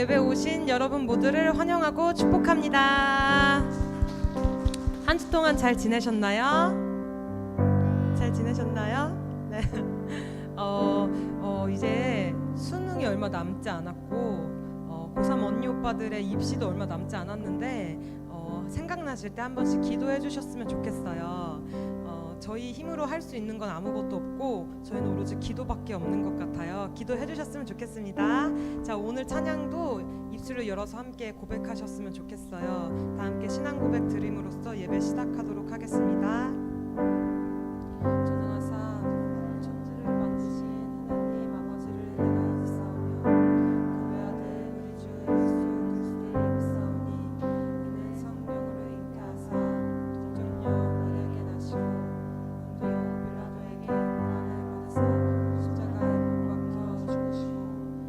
예배 오신 여러분 모두를 환영하고 축복합니다. 한 주 동안 잘 지내셨나요? 잘 지내셨나요? 네. 이제 수능이 얼마 남지 않았고 고3 언니 오빠들의 입시도 얼마 남지 않았는데 생각나실 때 한 번씩 기도해 주셨으면 좋겠어요. 저희 힘으로 할 수 있는 건 아무것도 없고 저희는 오로지 기도밖에 없는 것 같아요. 기도해 주셨으면 좋겠습니다. 자, 오늘 찬양도 입술을 열어서 함께 고백하셨으면 좋겠어요. 다 함께 신앙 고백 드림으로써 예배 시작하도록 하겠습니다. 전능하사 천지를 만드신 하나님 아버지를 내가 믿사오며 그 외아들 우리 주 예수 그리스도를 믿사오니 이는 성령으로 잉태하사 동정녀 마리아에게 나시고 빌라도에게 고난을 받으사 십자가에 못 박혀 죽으시고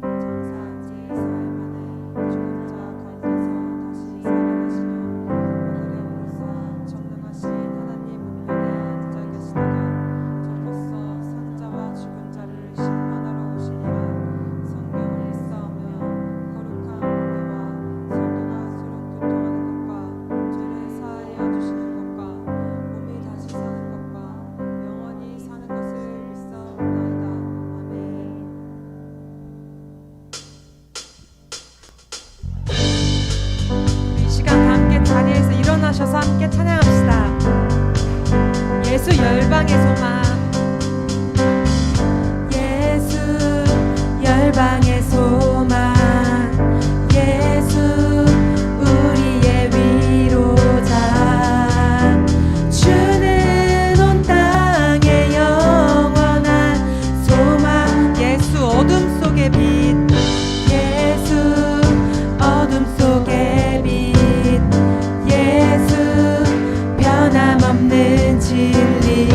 장사 제4일 만에 죽은 자 가운데서 다시 살아나시며 하늘에 오르사 전능하신 하나님 우편에 앉아 계시다가 저로서 산자와 죽은 자를 심판하러 오시리라. 성경을 믿사오며 거룩한 은혜와 성도가 서로 교통하는 것과 죄를 사하여 주시는 것과 몸이 다시 사는 것과 영원히 사는 것을 믿사옵나이다. 아멘. 이 시간 다 함께 자리에서 일어나셔서 함께 찬양합시다. 예수 열방의 소망. 예수 열방의 소망. 예수 우리의 위로자. 주는 온 땅의 영원한 소망. 예수 어둠 속의 빛. 예수 어둠 속의 빛. 예수 변함없는 진리.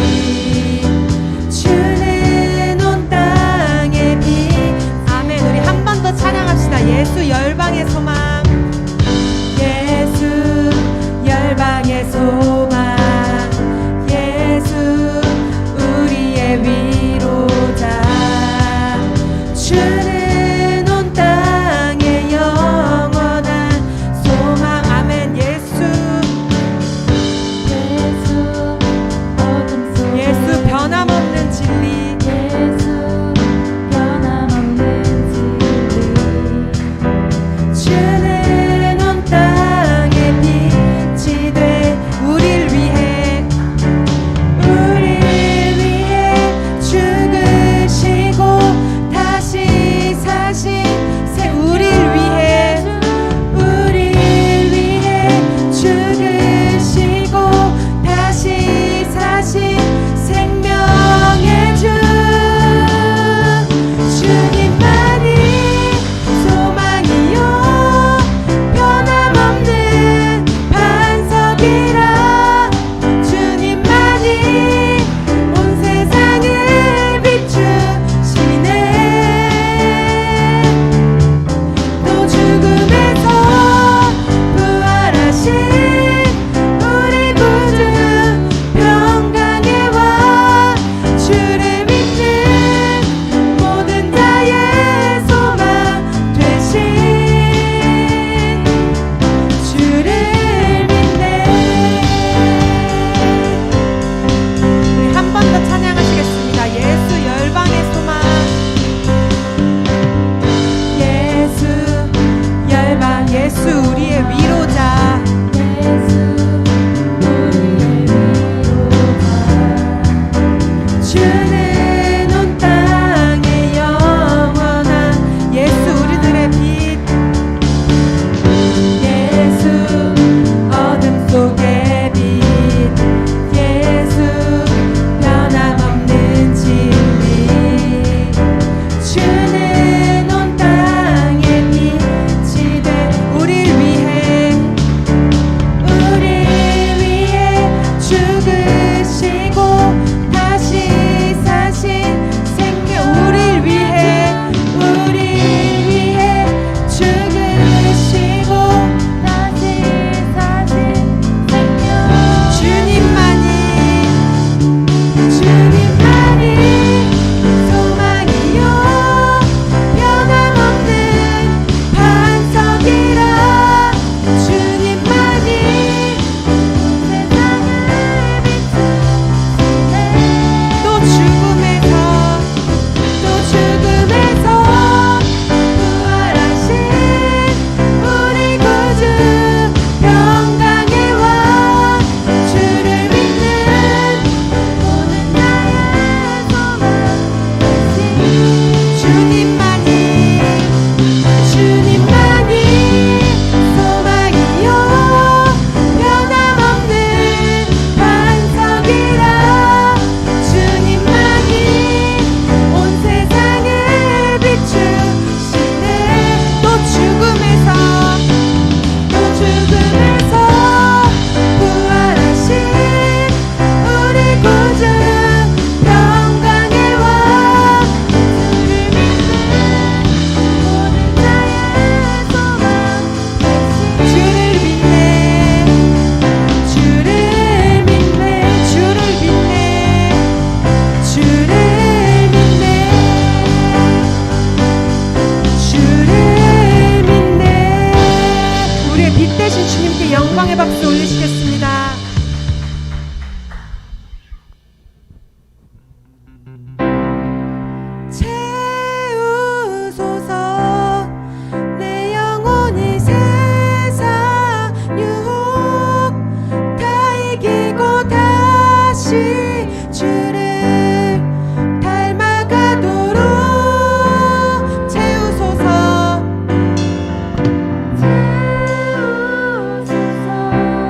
박수 올리시겠습니다. 채우소서 내 영혼이 세상 유혹 다 이기고 다시 주를 닮아가도록 채우소서 채우소서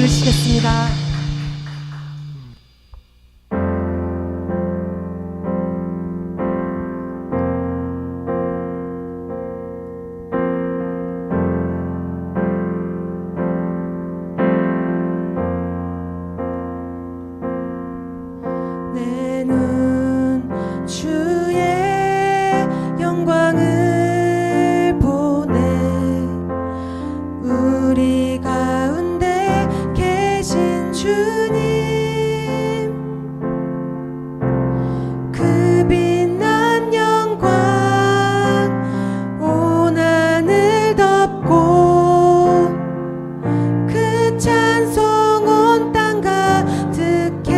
부르시겠습니다. 내 눈 주의 영광을 보네. 우리 가운데 계신 주님, 그 빛난 영광 온 하늘 덮고, 그 찬송 온 땅 가득해.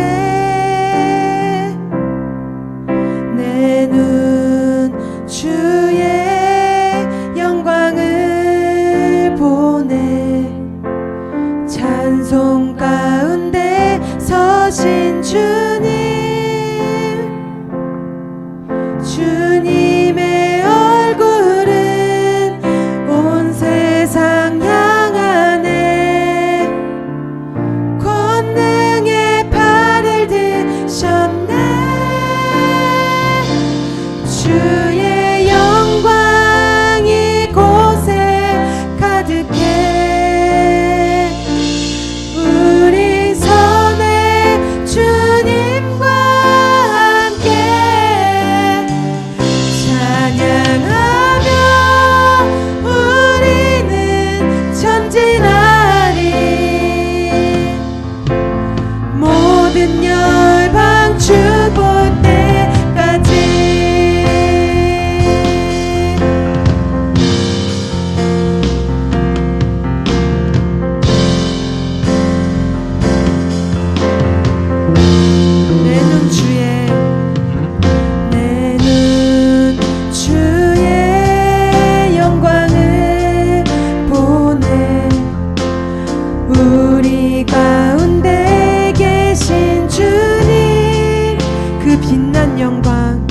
내 눈 주의 영광을 보네. 찬송 가운데 서신 주님, 주님의 얼굴은 온 세상 향하네. 권능의 팔을 드셨네. 주의 영광 이곳에 가득해. 우리 선에 주님과 함께 찬양하며 우리는 전진하리. 모든 열방 주 볼 때까지. 내 눈 주의 영광을 보네. 우리 가운데 계신 주님, 그 빛난 영광,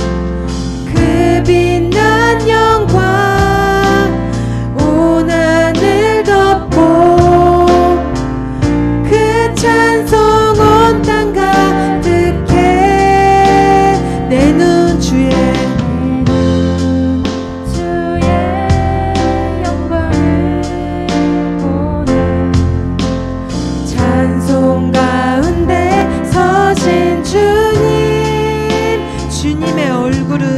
그 빛난 영광 온 하늘 덮고, 그 찬송 온 땅 가득해. 내 눈 주의 영광을 보네. 찬송 가운데 서신 주님, 주님의 얼굴은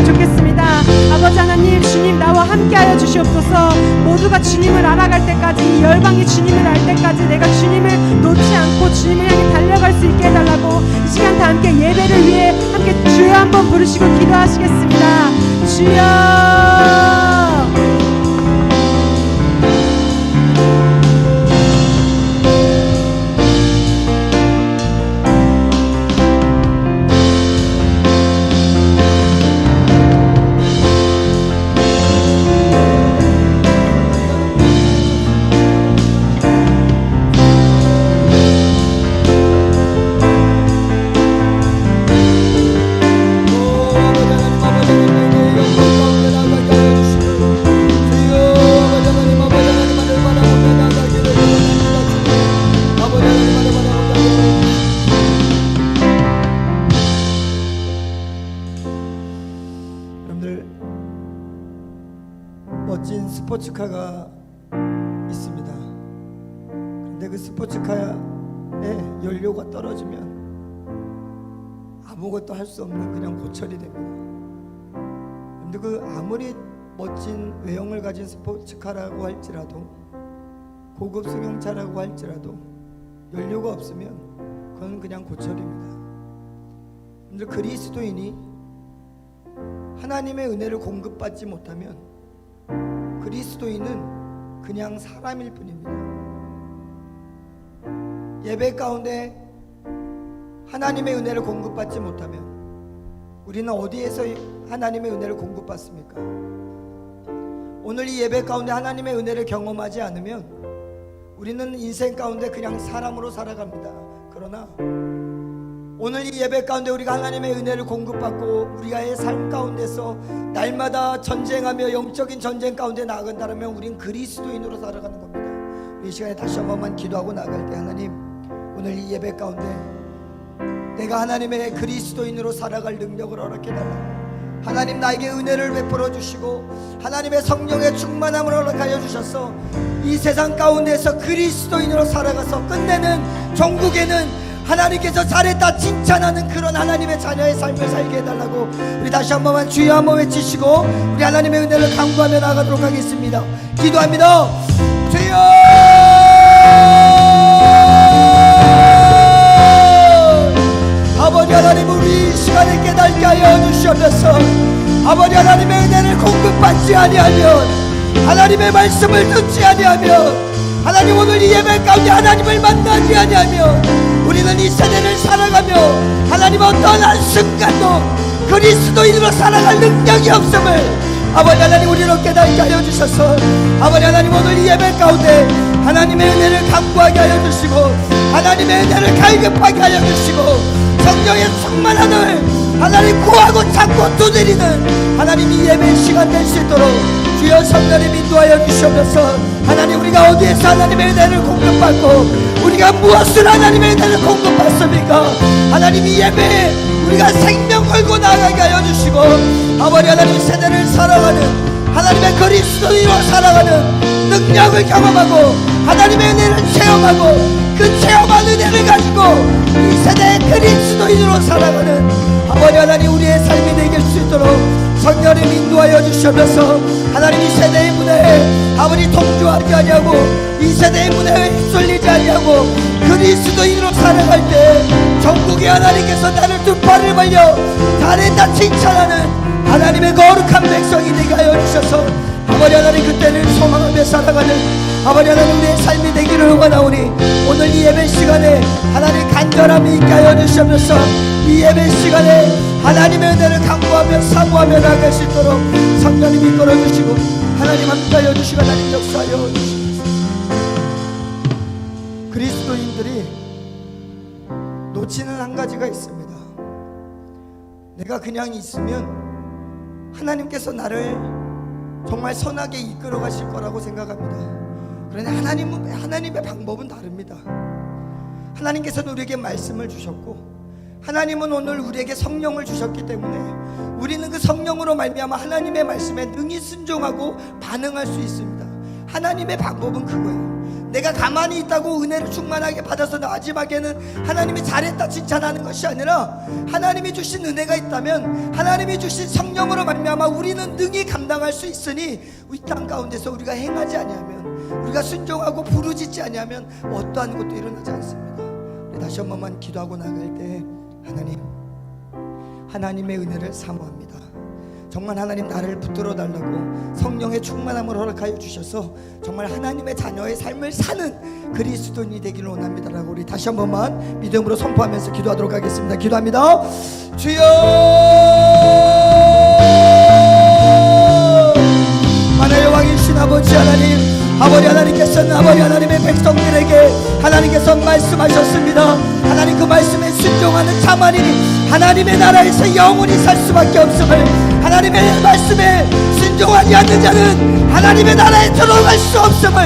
주셨으면 좋겠습니다. 아버지 하나님, 주님 나와 함께하여 주시옵소서. 모두가 주님을 알아갈 때까지, 열방이 주님을 알 때까지 내가 주님을 놓지 않고 주님을 향해 달려갈 수 있게 해달라고, 이 시간 다 함께 예배를 위해 함께 주여 한번 부르시고 기도하시겠습니다. 주여. 멋진 스포츠카가 있습니다. 그런데 그 스포츠카에 연료가 떨어지면 아무것도 할 수 없는 그냥 고철이 됩니다. 그런데 그 아무리 멋진 외형을 가진 스포츠카라고 할지라도, 고급 승용차라고 할지라도 연료가 없으면 그건 그냥 고철입니다. 그런데 그리스도인이 하나님의 은혜를 공급받지 못하면 그리스도인은 그냥 사람일 뿐입니다. 예배 가운데 하나님의 은혜를 공급받지 못하면 우리는 어디에서 하나님의 은혜를 공급받습니까? 오늘 이 예배 가운데 하나님의 은혜를 경험하지 않으면 우리는 인생 가운데 그냥 사람으로 살아갑니다. 그러나 오늘 이 예배 가운데 우리가 하나님의 은혜를 공급받고 우리의 삶 가운데서 날마다 전쟁하며 영적인 전쟁 가운데 나아간다면 우린 그리스도인으로 살아가는 겁니다. 이 시간에 다시 한 번만 기도하고 나갈 때, 하나님, 오늘 이 예배 가운데 내가 하나님의 그리스도인으로 살아갈 능력을 허락해달라. 하나님, 나에게 은혜를 베풀어 주시고 하나님의 성령의 충만함을 허락하여 주셔서 이 세상 가운데서 그리스도인으로 살아가서 끝내는 종국에는 하나님께서 잘했다 칭찬하는 그런 하나님의 자녀의 삶을 살게 해달라고 우리 다시 한 번만 주여 한번 외치시고 우리 하나님의 은혜를 간구하며 나가도록 하겠습니다. 기도합니다. 주여, 아버지 하나님, 우리 이 시간에 깨닫게 하여 주시옵소서. 아버지 하나님의 은혜를 공급받지 아니하면, 하나님의 말씀을 듣지 아니하면, 하나님 오늘 이 예배 가운데 하나님을 만나지 아니하면 우리는 이 세대를 살아가며 하나님 어떤 한순간도 그리스도인으로 살아갈 능력이 없음을 아버지 하나님 우리로 깨닫게 하여 주셔서, 아버지 하나님 오늘 이 예배 가운데 하나님의 은혜를 간구하게 하여 주시고 하나님의 은혜를 갈급하게 하여 주시고 성령의 충만함을 하나님 구하고 찾고 두드리는 하나님 이 예배 시간 될 수 있도록 주여 성령님 인도하여 주시옵소서. 하나님, 우리가 어디에서 하나님의 은혜를 공급받고 우리가 무엇을 하나님의 은혜를 공급받습니까? 하나님, 이 예배에 우리가 생명 걸고 나아가게 하여 주시고 아버지 하나님, 세대를 살아가는 하나님의 그리스도인으로 살아가는 능력을 경험하고 하나님의 은혜를 체험하고 그 체험한 은혜를 가지고 이 세대의 그리스도인으로 살아가는 아버지 하나님, 우리의 삶이 되게 할 수 있도록 성령님 인도하여 주시면서 하나님 이 세대의 문화에 아버지 동조하지 아니하고 이 세대의 문화에 휩쓸리지 아니하고 그리스도인으로 살아갈 때 전국의 하나님께서 나를 두 팔을 벌려 잘했다 칭찬하는 하나님의 거룩한 백성이 되게 하여 주셔서 아버지 하나님, 그때를 소망하며 살아가는 아버지 하나님 우리의 삶이 되기를 원하오니 오늘 이 예배 시간에 하나님 간절함이 있게 하여 주시면서 이 예배 시간에 하나님의 은혜를 간구하며 사모하며 나아갈 수 있도록 성령님이 이끌어주시고 하나님 함께하여 주시고 하나님 역사하여 주시옵소서. 그리스도인들이 놓치는 한 가지가 있습니다. 내가 그냥 있으면 하나님께서 나를 정말 선하게 이끌어 가실 거라고 생각합니다. 그런데 하나님의 방법은 다릅니다. 하나님께서는 우리에게 말씀을 주셨고 하나님은 오늘 우리에게 성령을 주셨기 때문에 우리는 그 성령으로 말미암아 하나님의 말씀에 능히 순종하고 반응할 수 있습니다. 하나님의 방법은 그거예요. 내가 가만히 있다고 은혜를 충만하게 받아서 마지막에는 하나님이 잘했다 칭찬하는 것이 아니라 하나님이 주신 은혜가 있다면 하나님이 주신 성령으로 말미암아 우리는 능히 감당할 수 있으니 이 땅 가운데서 우리가 행하지 아니하면, 우리가 순종하고 부르짖지 아니하면 어떠한 것도 일어나지 않습니다. 우리 다시 한 번만 기도하고 나갈 때 하나님의 은혜를 사모합니다. 정말 하나님 나를 붙들어 달라고 성령의 충만함을 허락하여 주셔서 정말 하나님의 자녀의 삶을 사는 그리스도인이 되기를 원합니다라고 우리 다시 한 번만 믿음으로 선포하면서 기도하도록 하겠습니다. 기도합니다. 주여, 만화의 왕이신 아버지 하나님, 아버지 하나님께서는 아버지 하나님의 백성들에게 하나님께서 말씀하셨습니다. 하나님 그 말씀에 순종하는 자만이 하나님의 나라에서 영원히 살 수밖에 없음을, 하나님의 말씀에 순종하지 않는 자는 하나님의 나라에 들어갈 수 없음을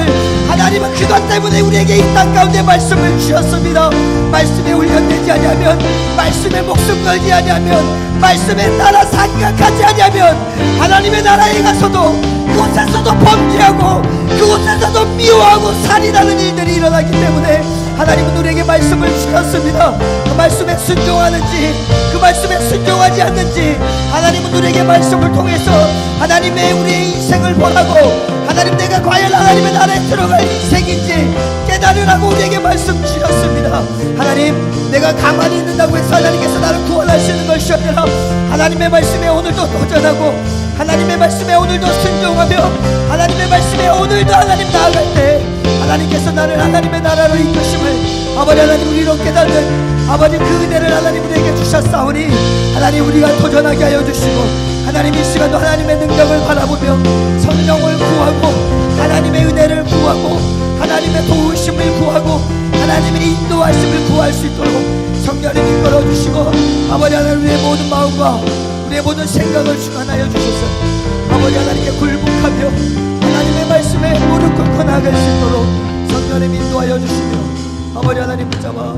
하나님은 그것 때문에 우리에게 이 땅 가운데 말씀을 주셨습니다. 말씀에 훈련되지 아니하면, 말씀에 목숨 걸지 아니하면, 말씀에 따라 생각하지 아니하면 하나님의 나라에 가서도 그곳에서도 범죄하고 그곳에서도 미워하고 살인하는 일들이 일어나기 때문에 하나님은 우리에게 말씀을 주셨습니다. 그 말씀에 순종하는지 그 말씀에 순종하지 않는지 하나님은 우리에게 말씀을 통해서 하나님의 우리의 인생을 보라고, 하나님 내가 과연 하나님의 나라에 들어갈 인생인지 깨달으라고 우리에게 말씀 주셨습니다. 하나님, 내가 가만히 있는다고 해서 하나님께서 나를 구원하시는 것이 아니라 하나님의 말씀에 오늘도 도전하고 하나님의 말씀에 오늘도 순종하며 하나님의 말씀에 오늘도 하나님 나아갈 때 하나님께서 나를 하나님의 나라로 이끄심을 아버지 하나님 우리로 깨닫는 아버지 그 은혜를 하나님 우리에게 주셨사오니 하나님 우리가 도전하게 하여 주시고, 하나님 이 시간도 하나님의 능력을 바라보며 성령을 구하고 하나님의 은혜를 구하고 하나님의 도우심을 구하고 하나님의 인도하심을 구할 수 있도록 성령님 이끌어 주시고 아버지 하나님 우리의 모든 마음과 우리의 모든 생각을 주관하여 주셔서 아버지 하나님께 굴복하며 하나님의 말씀에 무릎 꿇고 나아갈 수 있도록 성령님 인도하여 주시며 아버지 하나님 붙잡아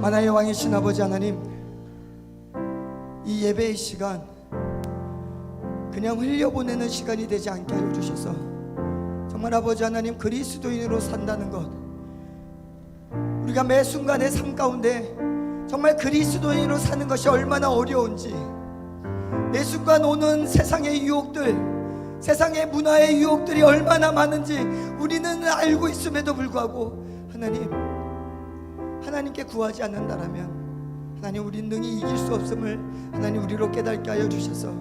만화의 왕이신 아버지 하나님, 이 예배의 시간 그냥 흘려보내는 시간이 되지 않게 하여 주셔서 정말 아버지 하나님 그리스도인으로 산다는 것, 우리가 매 순간의 삶 가운데 정말 그리스도인으로 사는 것이 얼마나 어려운지, 매 순간 오는 세상의 유혹들, 세상의 문화의 유혹들이 얼마나 많은지 우리는 알고 있음에도 불구하고 하나님께 구하지 않는다라면 하나님 우리 능히 이길 수 없음을 하나님 우리로 깨닫게 하여 주셔서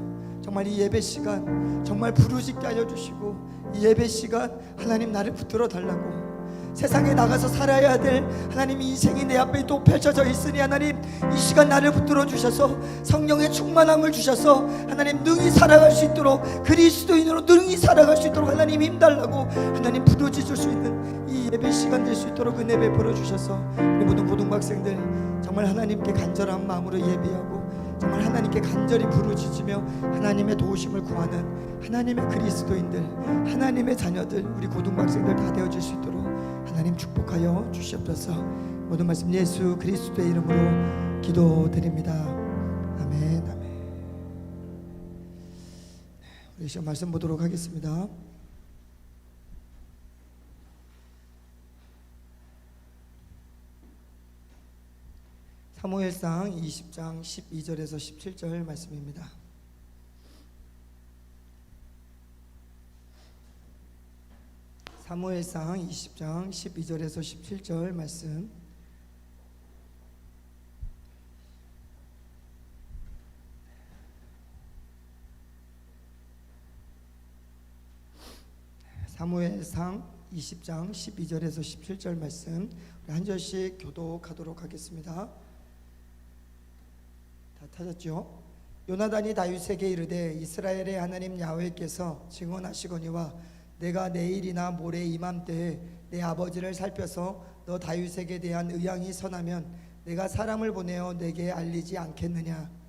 정말 이 예배 시간 정말 부르짖게 하여 주시고, 이 예배 시간 하나님 나를 붙들어 달라고, 세상에 나가서 살아야 될 하나님 인생이 내 앞에 또 펼쳐져 있으니 하나님 이 시간 나를 붙들어 주셔서 성령의 충만함을 주셔서 하나님 능히 살아갈 수 있도록, 그리스도인으로 능히 살아갈 수 있도록 하나님 힘달라고 하나님 부르짖을 수 있는 이 예배 시간 될 수 있도록 은혜 베풀어 주셔서 우리 모든 고등학생들 정말 하나님께 간절한 마음으로 예배하고 정말 하나님께 간절히 부르짖으며 하나님의 도우심을 구하는 하나님의 그리스도인들, 하나님의 자녀들, 우리 고등학생들 다 되어질 수 있도록 하나님 축복하여 주시옵소서. 모든 말씀 예수 그리스도의 이름으로 기도드립니다. 아멘. 아멘. 우리 시간 말씀 보도록 하겠습니다. 사무엘상 20장 12절에서 17절 말씀입니다. 사무엘상 20장 12절에서 17절 말씀. 사무엘상 20장 12절에서 17절 말씀 한 절씩 교독하도록 하겠습니다. 다 찾았죠? 요나단이 다윗에게 이르되 이스라엘의 하나님 야훼께서 증언하시거니와 내가 내일이나 모레 이맘때에 내 아버지를 살펴서 너 다윗에게 대한 의향이 선하면 내가 사람을 보내어 내게 알리지 않겠느냐.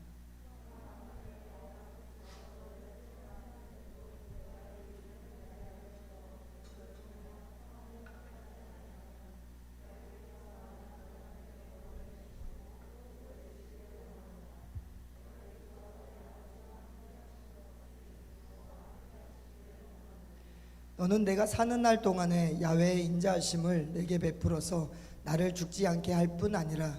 너는 내가 사는 날 동안에 야훼의 인자하심을 내게 베풀어서 나를 죽지 않게 할 뿐 아니라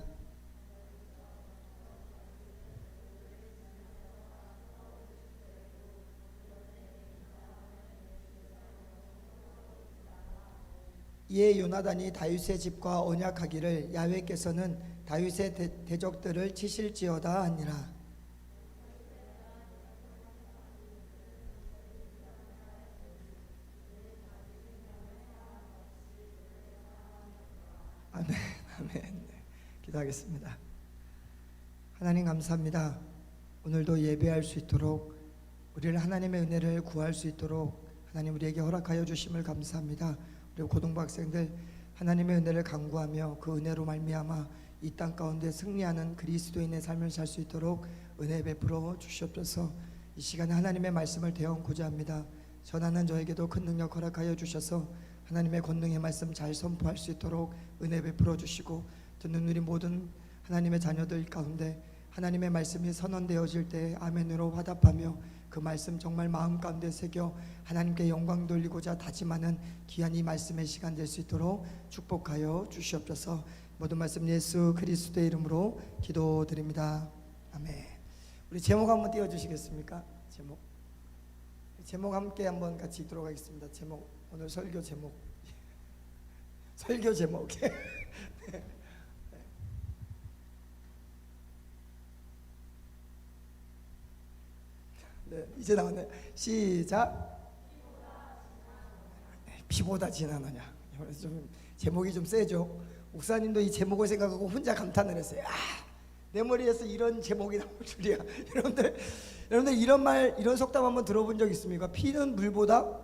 이에 요나단이 다윗의 집과 언약하기를 야훼께서는 다윗의 대적들을 치실지어다 하니라. 아멘. 아멘. 네, 기도하겠습니다. 하나님 감사합니다. 오늘도 예배할 수 있도록 우리를 하나님의 은혜를 구할 수 있도록 하나님 우리에게 허락하여 주심을 감사합니다. 우리 고등부 학생들 하나님의 은혜를 간구하며 그 은혜로 말미암아 이 땅 가운데 승리하는 그리스도인의 삶을 살 수 있도록 은혜 베풀어 주시옵소서. 이 시간에 하나님의 말씀을 대언고자 합니다. 전하는 저에게도 큰 능력 허락하여 주셔서 하나님의 권능의 말씀 잘 선포할 수 있도록 은혜 베풀어 주시고, 듣는 우리 모든 하나님의 자녀들 가운데 하나님의 말씀이 선언되어질 때 아멘으로 화답하며 그 말씀 정말 마음 가운데 새겨 하나님께 영광 돌리고자 다짐하는 귀한 이 말씀의 시간 될 수 있도록 축복하여 주시옵소서. 모든 말씀 예수 그리스도의 이름으로 기도드립니다. 아멘. 우리 제목 한번 띄워주시겠습니까? 제목 함께 한번 같이 읽도록 하겠습니다. 제목, 오늘 설교 제목 설교 제목 네, 이제 나왔네요. 시작. 피보다 진하느냐. 좀 제목이 좀 세죠. 목사님도 이 제목을 생각하고 혼자 감탄을 했어요. 내 머리에서 이런 제목이 나올 줄이야. 여러분들 이런 속담 한번 들어본 적 있습니까? 피는 물보다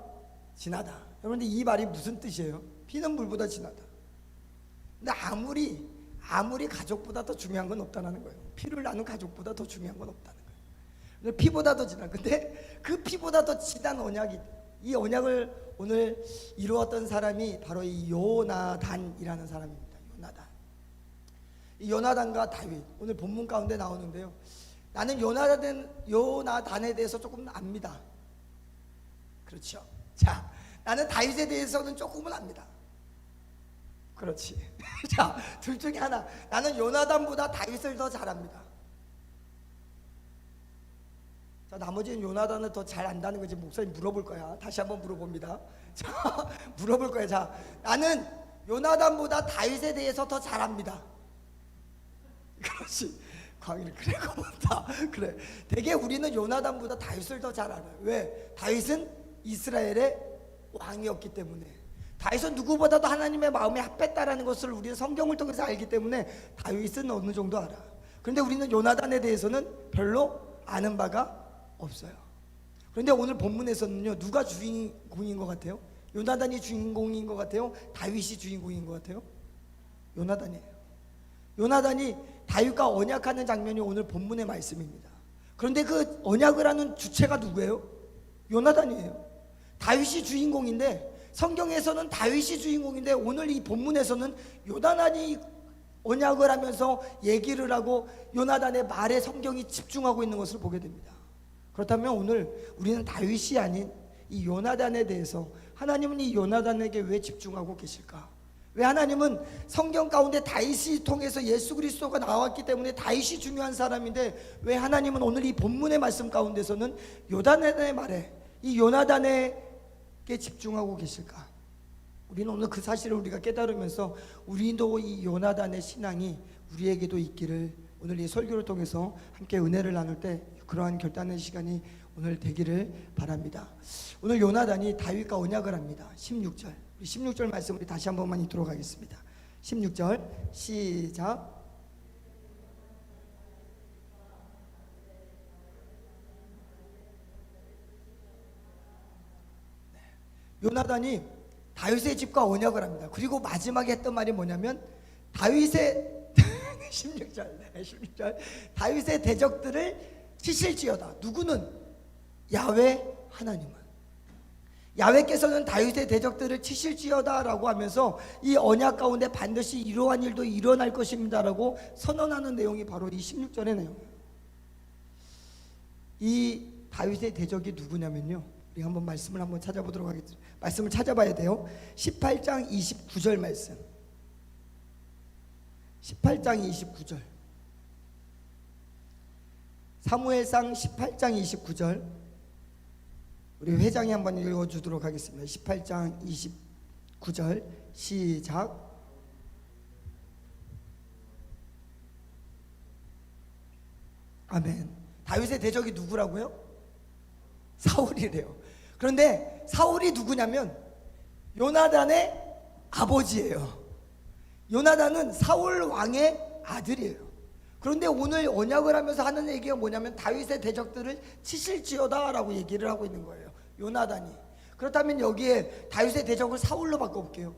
진하다. 여러분들 이 말이 무슨 뜻이에요? 피는 물보다 진하다. 근데 아무리 가족보다 더 중요한 건 없다는 거예요. 피를 나눈 가족보다 더 중요한 건 없다는 거예요. 피보다 더 진한. 근데 그 피보다 더 진한 언약이, 이 언약을 오늘 이루었던 사람이 바로 이 요나단이라는 사람입니다. 이 요나단과 다윗, 오늘 본문 가운데 나오는데요. 나는 요나단에 대해서 조금 압니다. 그렇죠. 자, 나는 다윗에 대해서는 조금은 압니다. 그렇지. 자, 둘 중에 하나. 나는 요나단보다 다윗을 더 잘 압니다. 자, 나머지는 요나단을 더 잘 안다는 거지. 목사님 물어볼 거야. 다시 한번 물어봅니다. 자, 물어볼 거야. 자, 나는 요나단보다 다윗에 대해서 더 잘 압니다. 그렇지. 광일 그래 고맙다. 그래. 되게 우리는 요나단보다 다윗을 더 잘 알아요. 왜? 다윗은 이스라엘의 왕이었기 때문에. 다윗은 누구보다도 하나님의 마음에 합했다라는 것을 우리는 성경을 통해서 알기 때문에 다윗은 어느 정도 알아. 그런데 우리는 요나단에 대해서는 별로 아는 바가 없어요. 그런데 오늘 본문에서는요, 누가 주인공인 것 같아요? 요나단이 주인공인 것 같아요? 다윗이 주인공인 것 같아요? 요나단이에요. 요나단이 다윗과 언약하는 장면이 오늘 본문의 말씀입니다. 그런데 그 언약을 하는 주체가 누구예요? 요나단이에요. 다윗이 주인공인데, 성경에서는 다윗이 주인공인데 오늘 이 본문에서는 요나단이 언약을 하면서 얘기를 하고 요나단의 말에 성경이 집중하고 있는 것을 보게 됩니다. 그렇다면 오늘 우리는 다윗이 아닌 이 요나단에 대해서, 하나님은 이 요나단에게 왜 집중하고 계실까? 왜 하나님은 성경 가운데 다윗이 통해서 예수 그리스도가 나왔기 때문에 다윗이 중요한 사람인데, 왜 하나님은 오늘 이 본문의 말씀 가운데서는 요나단의 말에, 이 요나단에게 집중하고 계실까? 우리는 오늘 그 사실을 우리가 깨달으면서 우리도 이 요나단의 신앙이 우리에게도 있기를, 오늘 이 설교를 통해서 함께 은혜를 나눌 때 그러한 결단의 시간이 오늘 되기를 바랍니다. 오늘 요나단이 다윗과 언약을 합니다. 16절, 우리 16절 말씀 우리 다시 한 번만 읽도록 하겠습니다. 16절 시작. 요나단이 다윗의 집과 언약을 합니다. 그리고 마지막에 했던 말이 뭐냐면, 다윗의 16절 다윗의 대적들을 치실지어다. 누구는? 야훼 하나님은. 야훼께서는 다윗의 대적들을 치실지어다 라고 하면서 이 언약 가운데 반드시 이러한 일도 일어날 것입니다 라고 선언하는 내용이 바로 이 16절의 내용이에요. 이 다윗의 대적이 누구냐면요, 우리 한번 말씀을 한번 찾아보도록 하겠습니다. 말씀을 찾아봐야 돼요. 18장 29절 말씀. 18장 29절. 사무엘상 18장 29절. 우리 회장이 한번 읽어주도록 하겠습니다. 18장 29절 시작. 아멘. 다윗의 대적이 누구라고요? 사울이래요. 그런데 사울이 누구냐면 요나단의 아버지예요. 요나단은 사울 왕의 아들이에요. 그런데 오늘 언약을 하면서 하는 얘기가 뭐냐면 다윗의 대적들을 치실지어다 라고 얘기를 하고 있는 거예요. 요나단이. 그렇다면 여기에 다윗의 대적을 사울로 바꿔볼게요.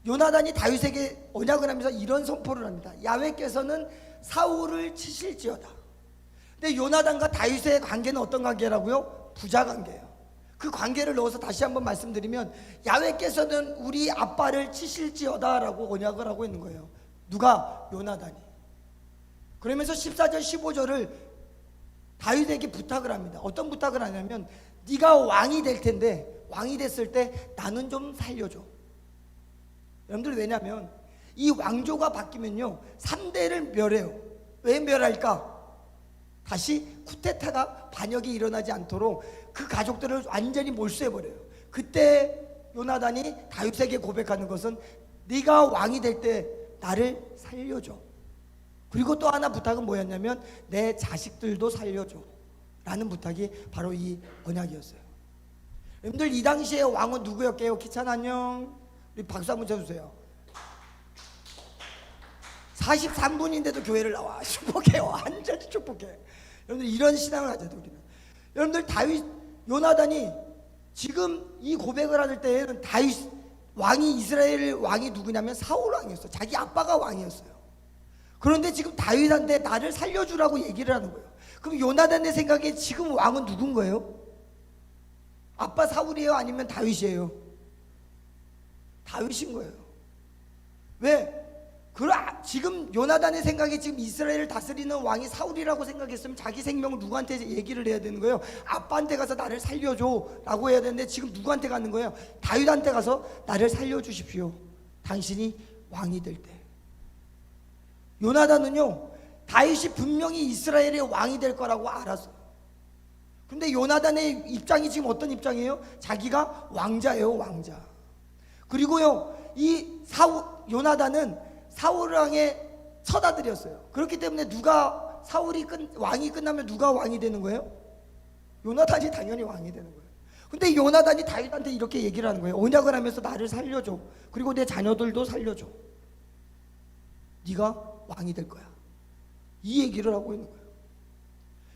요나단이 다윗에게 언약을 하면서 이런 선포를 합니다. 야훼께서는 사울을 치실지어다. 근데 요나단과 다윗의 관계는 어떤 관계라고요? 부자 관계예요. 그 관계를 넣어서 다시 한번 말씀드리면 야훼께서는 우리 아빠를 치실지어다 라고 언약을 하고 있는 거예요. 누가? 요나단이. 그러면서 14절 15절을 다윗에게 부탁을 합니다. 어떤 부탁을 하냐면 네가 왕이 될 텐데 왕이 됐을 때 나는 좀 살려줘. 여러분들 왜냐면 이 왕조가 바뀌면요 3대를 멸해요. 왜 멸할까? 다시 쿠데타가 반역이 일어나지 않도록 그 가족들을 완전히 몰수해버려요. 그때 요나단이 다윗에게 고백하는 것은 네가 왕이 될 때 나를 살려줘. 그리고 또 하나 부탁은 뭐였냐면 내 자식들도 살려줘 라는 부탁이 바로 이 언약이었어요. 여러분들 이 당시에 왕은 누구였게요? 키찬 안녕. 우리 박수 한번 쳐주세요. 43분인데도 교회를 나와. 축복해요. 완전히 축복해. 여러분들 이런 신앙을 가져야 돼 우리는. 여러분들 다윗 요나단이 지금 이 고백을 할 때에는 다윗 왕이 이스라엘 왕이 누구냐면 사울 왕이었어요. 자기 아빠가 왕이었어요. 그런데 지금 다윗한테 나를 살려주라고 얘기를 하는 거예요. 그럼 요나단의 생각에 지금 왕은 누군 거예요? 아빠 사울이에요? 아니면 다윗이에요? 다윗인 거예요. 왜? 지금 요나단의 생각에 지금 이스라엘을 다스리는 왕이 사울이라고 생각했으면 자기 생명을 누구한테 얘기를 해야 되는 거예요? 아빠한테 가서 나를 살려줘 라고 해야 되는데 지금 누구한테 가는 거예요? 다윗한테 가서 나를 살려주십시오. 당신이 왕이 될 때. 요나단은요 다윗이 분명히 이스라엘의 왕이 될 거라고 알았어요. 근데 요나단의 입장이 지금 어떤 입장이에요? 자기가 왕자예요. 왕자. 그리고요 이 요나단은 사울 왕의 처다들이었어요. 그렇기 때문에 누가 왕이 끝나면 누가 왕이 되는 거예요? 요나단이 당연히 왕이 되는 거예요. 근데 요나단이 다윗한테 이렇게 얘기를 하는 거예요. 언약을 하면서 나를 살려줘. 그리고 내 자녀들도 살려줘. 네가 왕이 될 거야. 이 얘기를 하고 있는 거예요.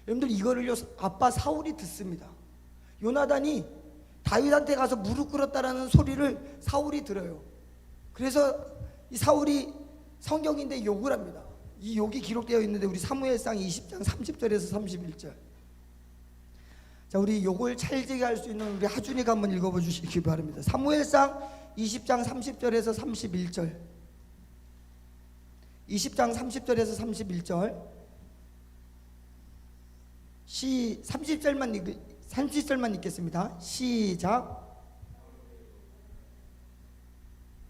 여러분들 이거를요 아빠 사울이 듣습니다. 요나단이 다윗한테 가서 무릎 꿇었다라는 소리를 사울이 들어요. 그래서 이 사울이 성경인데 욕을 합니다. 이 욕이 기록되어 있는데 우리 사무엘상 20장 30절에서 31절. 자, 우리 욕을 찰지게 할 수 있는 우리 하준이가 한번 읽어봐 주시기 바랍니다. 사무엘상 20장 30절에서 31절. 20장 30절에서 31절. 30절만 읽겠습니다. 시작.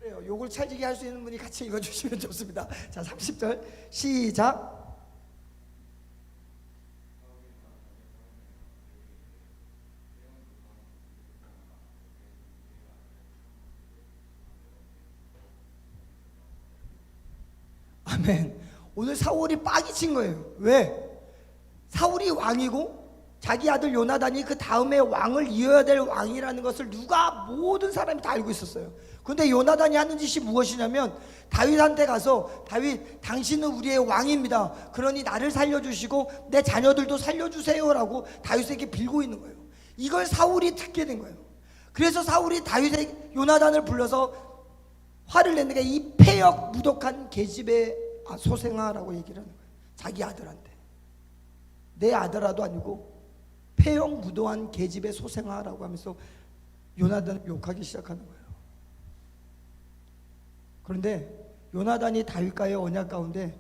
그래요. 욕을 찰지게 할 수 있는 분이 같이 읽어주시면 좋습니다. 자, 30절 시작. 아멘. 오늘 사울이 빡이 친 거예요. 왜? 사울이 왕이고 자기 아들 요나단이 그 다음에 왕을 이어야 될 왕이라는 것을 모든 사람이 다 알고 있었어요. 그런데 요나단이 하는 짓이 무엇이냐면 다윗한테 가서 다윗 당신은 우리의 왕입니다. 그러니 나를 살려주시고 내 자녀들도 살려주세요라고 다윗에게 빌고 있는 거예요. 이걸 사울이 듣게 된 거예요. 그래서 사울이 요나단을 불러서 화를 냈는 게 이 패역 무독한 계집의 소생아라고 얘기를 하는 거예요. 자기 아들한테. 내 아들아도 아니고 패역 무도한 계집의 소생아라고 하면서 요나단을 욕하기 시작하는 거예요. 그런데 요나단이 다윗과의 언약 가운데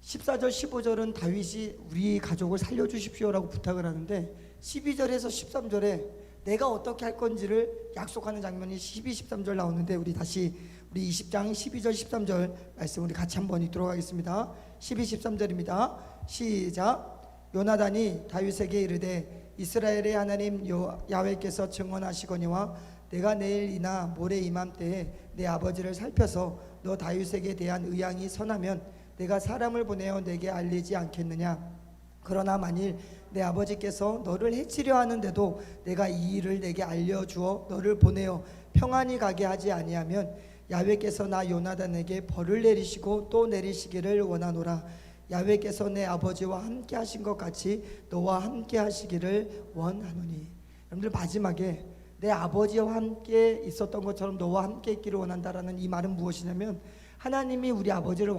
14절 15절은 다윗이 우리 가족을 살려주십시오라고 부탁을 하는데 12절에서 13절에 내가 어떻게 할 건지를 약속하는 장면이 12, 13절 나오는데 우리 다시 우리 20장 12절 13절 말씀 우리 같이 한번 읽도록 하겠습니다. 12, 13절입니다. 시작. 요나단이 다윗에게 이르되 이스라엘의 하나님 야훼께서 증언하시거니와 내가 내일이나 모레 이맘때에 내 아버지를 살펴서 너 다윗에게 대한 의향이 선하면 내가 사람을 보내어 내게 알리지 않겠느냐. 그러나 만일 내 아버지께서 너를 해치려 하는데도 내가 이 일을 내게 알려주어 너를 보내어 평안히 가게 하지 아니하면 야훼께서 나 요나단에게 벌을 내리시고 또 내리시기를 원하노라. 야훼께서 내 아버지와 함께 하신 것 같이 너와 함께 하시기를 원하노니. 여러분들 마지막에 내 아버지와 함께 있었던 것처럼 너와 함께 있기를 원한다라는 이 말은 무엇이냐면 하나님이 우리 아버지를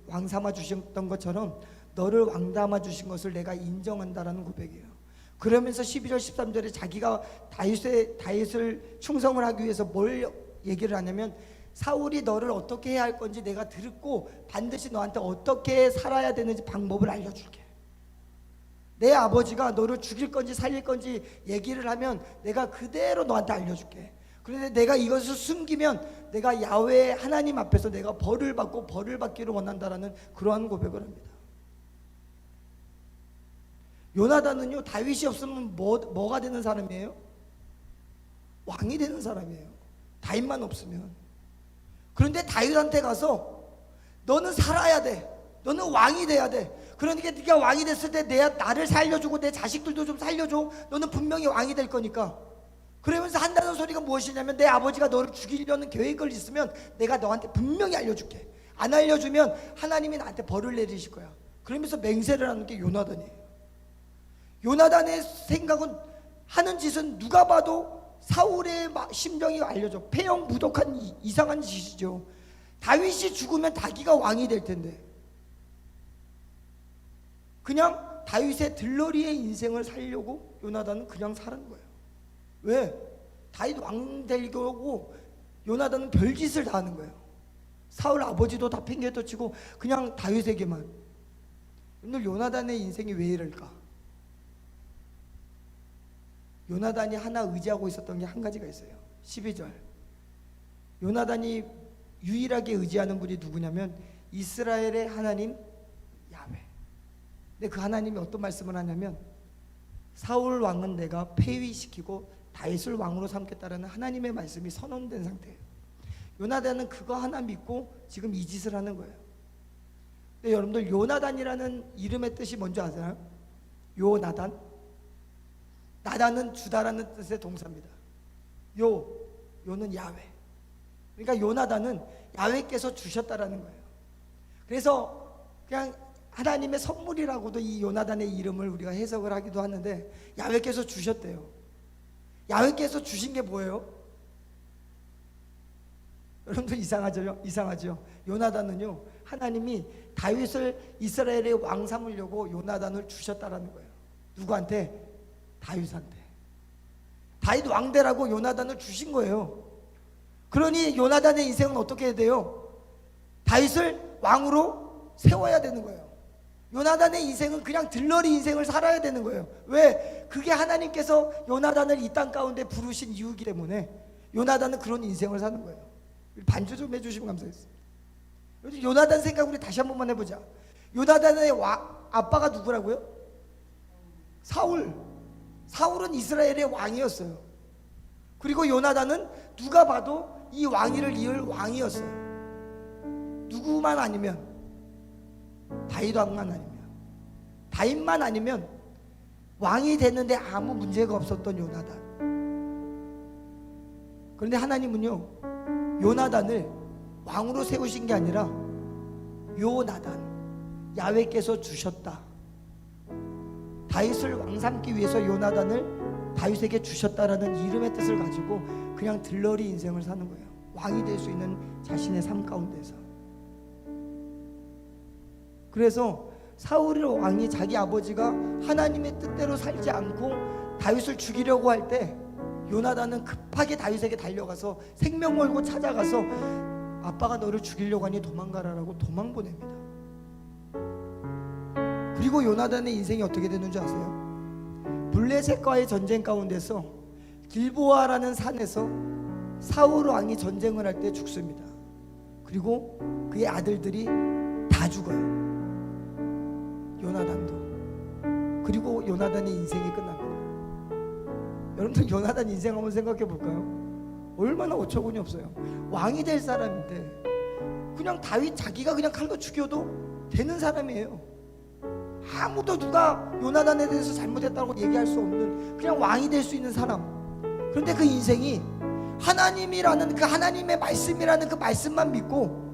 왕 삼아 주셨던 것처럼 너를 왕 삼아 주신 것을 내가 인정한다라는 고백이에요. 그러면서 12절 13절에 자기가 다윗을 충성을 하기 위해서 뭘 얘기를 하냐면 사울이 너를 어떻게 해야 할 건지 내가 들었고 반드시 너한테 어떻게 살아야 되는지 방법을 알려줄게. 내 아버지가 너를 죽일 건지 살릴 건지 얘기를 하면 내가 그대로 너한테 알려줄게. 그런데 내가 이것을 숨기면 내가 야훼 하나님 앞에서 내가 벌을 받고 벌을 받기를 원한다라는 그러한 고백을 합니다. 요나단은요 다윗이 없으면 뭐가 되는 사람이에요? 왕이 되는 사람이에요. 다윗만 없으면. 그런데 다윗한테 가서 너는 살아야 돼. 너는 왕이 돼야 돼. 그러니까 네가 왕이 됐을 때 나를 살려주고 내 자식들도 좀 살려줘. 너는 분명히 왕이 될 거니까. 그러면서 한다는 소리가 무엇이냐면 내 아버지가 너를 죽이려는 계획을 있으면 내가 너한테 분명히 알려줄게. 안 알려주면 하나님이 나한테 벌을 내리실 거야. 그러면서 맹세를 하는 게 요나단이에요. 요나단의 생각은 하는 짓은 누가 봐도 사울의 심정이 알려져. 폐영무독한 이상한 짓이죠. 다윗이 죽으면 자기가 왕이 될 텐데 그냥 다윗의 들러리의 인생을 살려고 요나단은 그냥 사는 거예요. 왜? 다윗 왕 되려고 요나단은 별짓을 다 하는 거예요. 사울 아버지도 다 팽개도 치고 그냥 다윗에게만. 오늘 요나단의 인생이 왜 이럴까? 요나단이 하나 의지하고 있었던 게 한 가지가 있어요. 12절. 요나단이 유일하게 의지하는 분이 누구냐면 이스라엘의 하나님 야훼. 근데 그 하나님이 어떤 말씀을 하냐면 사울 왕은 내가 폐위시키고 다윗을 왕으로 삼겠다라는 하나님의 말씀이 선언된 상태예요. 요나단은 그거 하나 믿고 지금 이 짓을 하는 거예요. 근데 여러분들 요나단이라는 이름의 뜻이 뭔지 아세요? 요나단. 나단은 주다라는 뜻의 동사입니다. 요는 야훼. 그러니까 요나단은 야훼께서 주셨다라는 거예요. 그래서 그냥 하나님의 선물이라고도 이 요나단의 이름을 우리가 해석을 하기도 하는데 야훼께서 주셨대요. 야훼께서 주신 게 뭐예요? 여러분들 이상하죠? 요나단은요 하나님이 다윗을 이스라엘의 왕 삼으려고 요나단을 주셨다라는 거예요. 누구한테? 다윗한테. 다윗 왕대라고 요나단을 주신 거예요. 그러니 요나단의 인생은 어떻게 해야 돼요? 다윗을 왕으로 세워야 되는 거예요. 요나단의 인생은 그냥 들러리 인생을 살아야 되는 거예요. 왜? 그게 하나님께서 요나단을 이 땅 가운데 부르신 이유이기 때문에 요나단은 그런 인생을 사는 거예요. 반주 좀 해주시면 감사하겠습니다. 요나단 생각 우리 다시 한 번만 해보자. 요나단의 아빠가 누구라고요? 사울은 이스라엘의 왕이었어요. 그리고 요나단은 누가 봐도 이 왕위를 이을 왕이었어요. 누구만 아니면 다윗 왕만 아니면 다윗만 아니면 왕이 됐는데 아무 문제가 없었던 요나단. 그런데 하나님은요 요나단을 왕으로 세우신 게 아니라 요나단 야훼께서 주셨다. 다윗을 왕 삼기 위해서 요나단을 다윗에게 주셨다라는 이름의 뜻을 가지고 그냥 들러리 인생을 사는 거예요. 왕이 될 수 있는 자신의 삶 가운데서. 그래서 사울 왕이 자기 아버지가 하나님의 뜻대로 살지 않고 다윗을 죽이려고 할 때 요나단은 급하게 다윗에게 달려가서 생명 걸고 찾아가서 아빠가 너를 죽이려고 하니 도망가라라고 도망 보냅니다. 그리고 요나단의 인생이 어떻게 되는 줄 아세요? 블레셋과의 전쟁 가운데서 길보아라는 산에서 사울 왕이 전쟁을 할 때 죽습니다. 그리고 그의 아들들이 다 죽어요. 요나단도. 그리고 요나단의 인생이 끝납니다. 여러분들 요나단 인생 한번 생각해 볼까요? 얼마나 어처구니 없어요. 왕이 될 사람인데 그냥 다윗 자기가 그냥 칼로 죽여도 되는 사람이에요. 아무도 누가 요나단에 대해서 잘못했다고 얘기할 수 없는 그냥 왕이 될 수 있는 사람. 그런데 그 인생이 하나님이라는 그 하나님의 말씀이라는 그 말씀만 믿고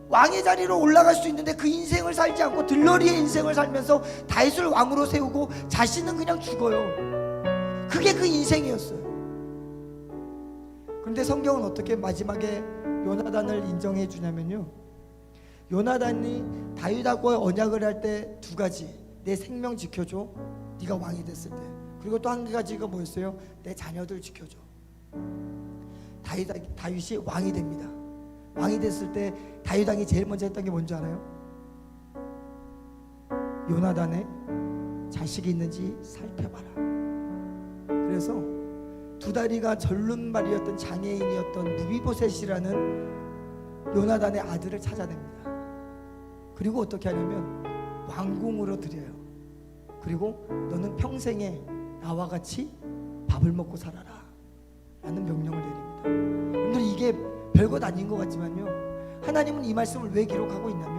왕의 자리로 올라갈 수 있는데 그 인생을 살지 않고 들러리의 인생을 살면서 다윗을 왕으로 세우고 자신은 그냥 죽어요. 그게 그 인생이었어요. 그런데 성경은 어떻게 마지막에 요나단을 인정해 주냐면요, 요나단이 다윗하고 언약을 할 때 두 가지, 내 생명 지켜줘, 네가 왕이 됐을 때. 그리고 또 한 가지가 뭐였어요? 내 자녀들 지켜줘. 다윗이 왕이 됩니다. 왕이 됐을 때 다윗 왕이 제일 먼저 했던 게 뭔지 알아요? 요나단의 자식이 있는지 살펴봐라. 그래서 두 다리가 절름발이었던 장애인이었던 무비보셋이라는 요나단의 아들을 찾아냅니다. 그리고 어떻게 하냐면 왕궁으로 들여요. 그리고 너는 평생에 나와 같이 밥을 먹고 살아라 라는 명령을 내립니다. 여러분들 이게 별것 아닌 것 같지만요, 하나님은 이 말씀을 왜 기록하고 있냐면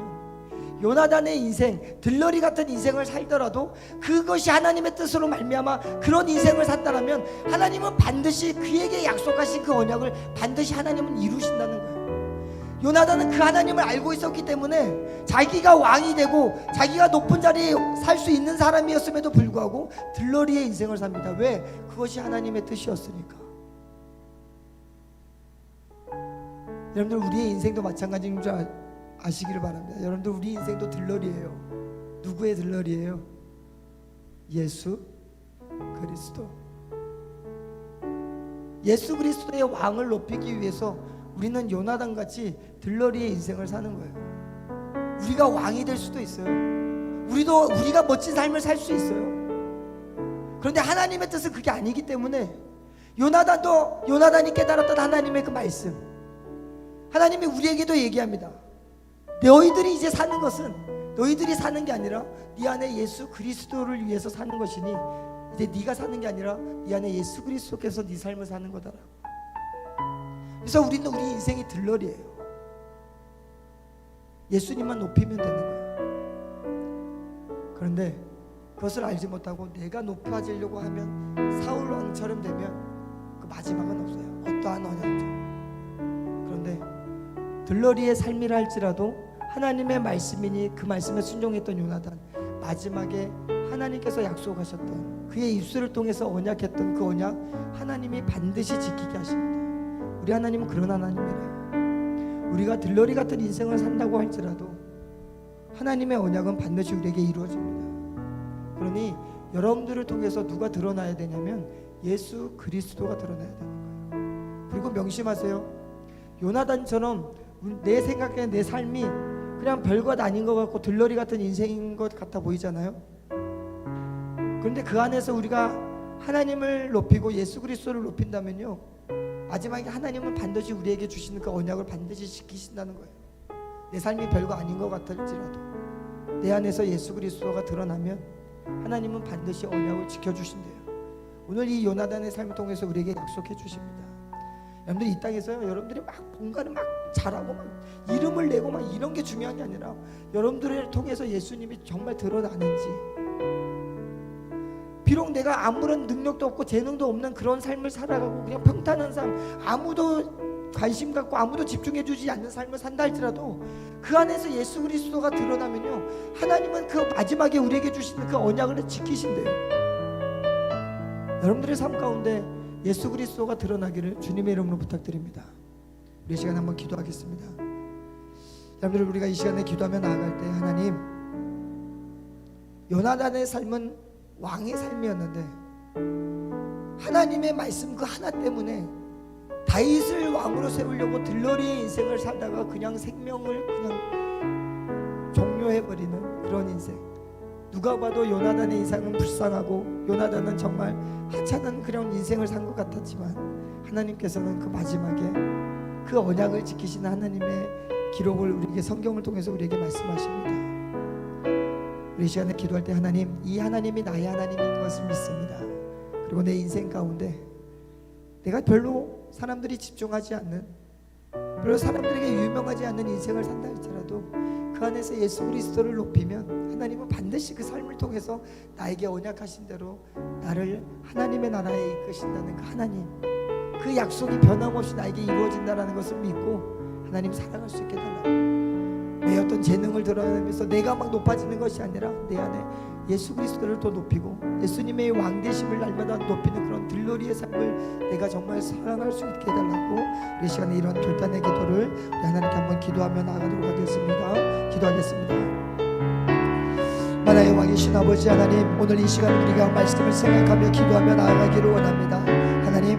요나단의 인생, 들러리 같은 인생을 살더라도 그것이 하나님의 뜻으로 말미암아 그런 인생을 산다면 하나님은 반드시 그에게 약속하신 그 언약을 반드시 하나님은 이루신다는 거예요. 요나단은 그 하나님을 알고 있었기 때문에 자기가 왕이 되고 자기가 높은 자리에 살 수 있는 사람이었음에도 불구하고 들러리의 인생을 삽니다. 왜? 그것이 하나님의 뜻이었으니까. 여러분들 우리의 인생도 마찬가지인 줄 아시기를 바랍니다. 여러분들 우리 인생도 들러리예요. 누구의 들러리예요? 예수 그리스도. 예수 그리스도의 왕을 높이기 위해서 우리는 요나단같이 들러리의 인생을 사는 거예요. 우리가 왕이 될 수도 있어요. 우리가 멋진 삶을 살 수 있어요. 그런데 하나님의 뜻은 그게 아니기 때문에 요나단이 깨달았던 하나님의 그 말씀, 하나님이 우리에게도 얘기합니다. 너희들이 이제 사는 것은 너희들이 사는 게 아니라 네 안에 예수 그리스도를 위해서 사는 것이니 이제 네가 사는 게 아니라 네 안에 예수 그리스도께서 네 삶을 사는 거다라고. 그래서 우리는 우리 인생이 들러리예요. 예수님만 높이면 되는 거예요. 그런데 그것을 알지 못하고 내가 높아지려고 하면 사울 왕처럼 되면 그 마지막은 없어요. 어떠한 언약도. 그런데 들러리의 삶이라 할지라도 하나님의 말씀이니 그 말씀에 순종했던 요나단, 마지막에 하나님께서 약속하셨던 그의 입술을 통해서 언약했던 그 언약 하나님이 반드시 지키게 하십니다. 우리 하나님은 그런 하나님이래요. 우리가 들러리 같은 인생을 산다고 할지라도 하나님의 언약은 반드시 우리에게 이루어집니다. 그러니 여러분들을 통해서 누가 드러나야 되냐면 예수 그리스도가 드러나야 되는 거예요. 그리고 명심하세요. 요나단처럼 내 생각에 내 삶이 그냥 별것 아닌 것 같고 들러리 같은 인생인 것 같아 보이잖아요. 그런데 그 안에서 우리가 하나님을 높이고 예수 그리스도를 높인다면요, 마지막에 하나님은 반드시 우리에게 주시는 그 언약을 반드시 지키신다는 거예요. 내 삶이 별거 아닌 것 같을지라도 내 안에서 예수 그리스도가 드러나면 하나님은 반드시 언약을 지켜주신대요. 오늘 이 요나단의 삶을 통해서 우리에게 약속해 주십니다. 여러분들 이 땅에서요, 여러분들이 막 뭔가를 막 잘하고 막 이름을 내고 막 이런 게 중요한 게 아니라 여러분들을 통해서 예수님이 정말 드러나는지, 비록 내가 아무런 능력도 없고 재능도 없는 그런 삶을 살아가고 그냥 평탄한 삶, 아무도 관심 갖고 아무도 집중해 주지 않는 삶을 산다 할지라도 그 안에서 예수 그리스도가 드러나면요, 하나님은 그 마지막에 우리에게 주시는 그 언약을 지키신대요. 여러분들의 삶 가운데 예수 그리스도가 드러나기를 주님의 이름으로 부탁드립니다. 우리 시간 한번 기도하겠습니다. 여러분들, 우리가 이 시간에 기도하며 나아갈 때 하나님, 요나단의 삶은 왕의 삶이었는데 하나님의 말씀 그 하나 때문에 다윗을 왕으로 세우려고 들러리의 인생을 살다가 그냥 생명을 그냥 종료해버리는 그런 인생. 누가 봐도 요나단의 인생은 불쌍하고 요나단은 정말 하찮은 그런 인생을 산 것 같았지만 하나님께서는 그 마지막에 그 언약을 지키시는 하나님의 기록을 우리에게 성경을 통해서 우리에게 말씀하십니다. 우리 시간에 기도할 때 하나님, 이 하나님이 나의 하나님인 것을 믿습니다. 그리고 내 인생 가운데 내가 별로 사람들이 집중하지 않는, 별로 사람들에게 유명하지 않는 인생을 산다 할지라도 그 안에서 예수 그리스도를 높이면 하나님은 반드시 그 삶을 통해서 나에게 언약하신 대로 나를 하나님의 나라에 이끄신다는 그 하나님, 그 약속이 변함없이 나에게 이루어진다는 것을 믿고 하나님 사랑할 수 있게 달라고, 내 어떤 재능을 드러내면서 내가 막 높아지는 것이 아니라 내 안에 예수 그리스도를 더 높이고 예수님의 왕되심을 날마다 높이는 그런 들러리의 삶을 내가 정말 사랑할 수 있게 해달라고, 우리 시간에 이런 결단의 기도를 우리 하나님께 한번 기도하며 나아가도록 하겠습니다. 기도하겠습니다. 만화의 왕이신 아버지 하나님, 오늘 이 시간 우리가 말씀을 생각하며 기도하며 나아가기를 원합니다. 하나님,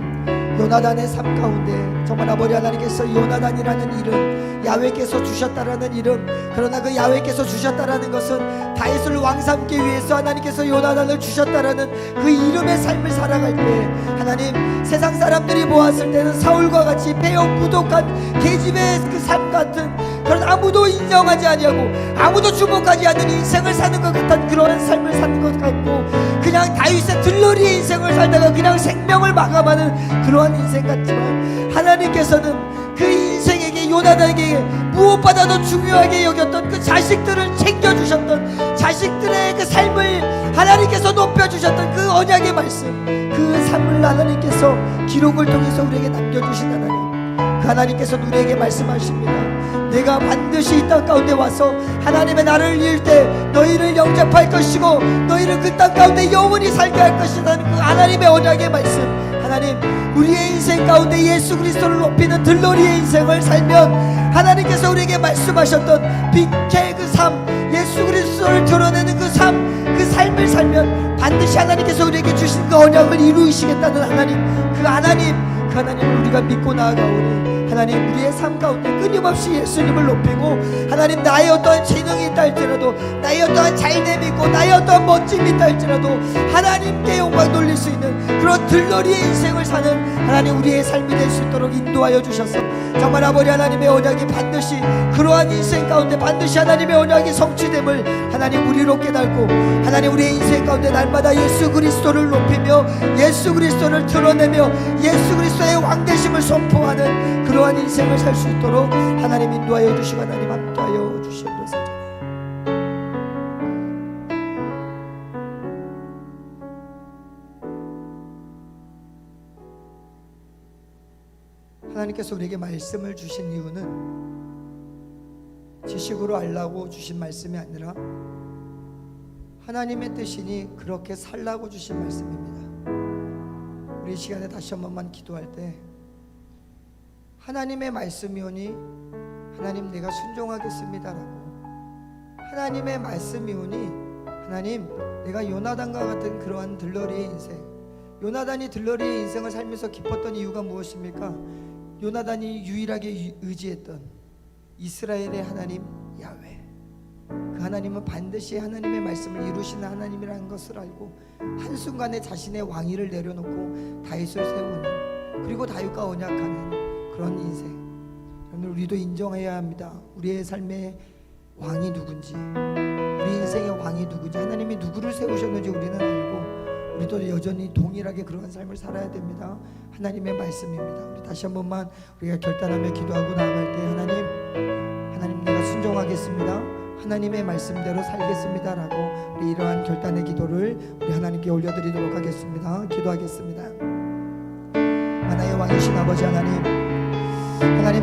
요나단의 삶 가운데 정말 아버지 하나님께서 요나단이라는 이름, 야훼께서 주셨다라는 이름, 그러나 그 야훼께서 주셨다라는 것은 다윗을 왕 삼기 위해서 하나님께서 요나단을 주셨다라는 그 이름의 삶을 살아갈 때 하나님, 세상 사람들이 보았을 때는 사울과 같이 배역 부족한 계집의 그 삶 같은 그런, 아무도 인정하지 아니하고 아무도 주목하지 않는 인생을 사는 것 같은 그런 삶을 사는 것 같고, 그냥 다윗의 들러리의 인생을 살다가 그냥 생명을 마감하는 그러한 인생 같지만 하나님께서는 그 인생에게, 요나단에게 무엇보다도 중요하게 여겼던 그 자식들을 챙겨주셨던, 자식들의 그 삶을 하나님께서 높여주셨던 그 언약의 말씀, 그 삶을 하나님께서 기록을 통해서 우리에게 남겨주신 하나님, 그 하나님께서 우리에게 말씀하십니다. 내가 반드시 이 땅 가운데 와서 하나님의 나라를 이룰 때 너희를 영접할 것이고 너희를 그 땅 가운데 영원히 살게 할 것이라는 그 하나님의 언약의 말씀, 하나님, 우리의 인생 가운데 예수 그리스도를 높이는 들러리의 인생을 살면 하나님께서 우리에게 말씀하셨던 빛의 그 삶, 예수 그리스도를 드러내는 그 삶, 그 삶을 살면 반드시 하나님께서 우리에게 주신 그 언약을 이루시겠다는 하나님, 그 하나님을 우리가 믿고 나아가오니 하나님, 우리의 삶 가운데 끊임없이 예수님을 높이고 하나님, 나의 어떠한 재능이 있다 할지라도, 나의 어떠한 잘됨이 있고 나의 어떠한 멋짐이 있다 할지라도 하나님께 영광 돌릴 수 있는 그런 들러리의 인생을 사는 하나님, 우리의 삶이 될 수 있도록 인도하여 주셔서 정말 아버지 하나님의 언약이 반드시, 그러한 인생 가운데 반드시 하나님의 언약이 성취됨을 하나님 우리로 깨닫고, 하나님 우리의 인생 가운데 날마다 예수 그리스도를 높이며 예수 그리스도를 드러내며 예수 그리스도의 왕되심을 선포하는 그러한 인생을 살 수 있도록 하나님 인도하여 주시고 하나님 함께하여 주시옵소서. 하나님께서 우리에게 말씀을 주신 이유는 지식으로 알라고 주신 말씀이 아니라 하나님의 뜻이니 그렇게 살라고 주신 말씀입니다. 우리 이 시간에 다시 한 번만 기도할 때 하나님의 말씀이오니 하나님 내가 순종하겠습니다라고, 하나님의 말씀이오니 하나님 내가 요나단과 같은 그러한 들러리의 인생, 요나단이 들러리의 인생을 살면서 기뻤던 이유가 무엇입니까? 요나단이 유일하게 의지했던 이스라엘의 하나님 야훼, 그 하나님은 반드시 하나님의 말씀을 이루시는 하나님이라는 것을 알고 한순간에 자신의 왕위를 내려놓고 다윗을 세우는, 그리고 다윗과 언약하는 그런 인생. 오늘 우리도 인정해야 합니다. 우리의 삶의 왕이 누군지, 우리 인생의 왕이 누군지, 하나님이 누구를 세우셨는지 우리는 알고 우리도 여전히 동일하게 그러한 삶을 살아야 됩니다. 하나님의 말씀입니다. 우리 다시 한 번만 우리가 결단하며 기도하고 나아갈 때 하나님 내가 순종하겠습니다, 하나님의 말씀대로 살겠습니다라고 우리 이러한 결단의 기도를 우리 하나님께 올려드리도록 하겠습니다. 기도하겠습니다. 하나님의 왕이신 아버지 하나님,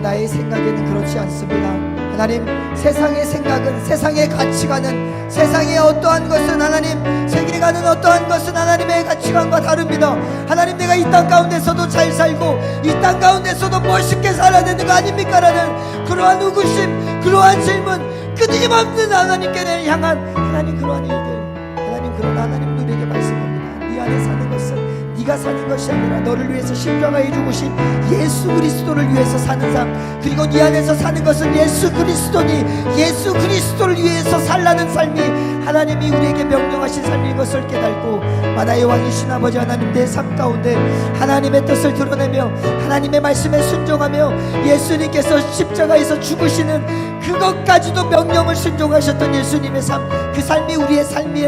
나의 생각에는 그렇지 않습니다. 하나님, 세상의 생각은, 세상의 가치관은, 세상의 어떠한 것은, 하나님 세계가는 어떠한 것은 하나님의 가치관과 다릅니다. 하나님, 내가 이 땅 가운데서도 잘 살고 이 땅 가운데서도 멋있게 살아야 되는 거 아닙니까? 라는 그러한 의구심, 그러한 질문, 끊임없는 하나님께 향한 하나님 그러한 일들, 하나님 그런 하나님 우리에게 말씀합니다. 네 안에 사는 것은 네가 사는 것이 아니라 너를 위해서 십자가에 죽으신 예수 그리스도를 위해서 사는 삶, 그리고 네 안에서 사는 것은 예수 그리스도니 예수 그리스도를 위해서 살라는 삶이 하나님이 우리에게 명령하신 삶인 것을 깨닫고 만화의 왕이신 아버지 하나님, 내 삶 가운데 하나님의 뜻을 드러내며 하나님의 말씀에 순종하며 예수님께서 십자가에서 죽으시는 그것까지도 명령을 순종하셨던 예수님의 삶, 그 삶이 우리의 삶이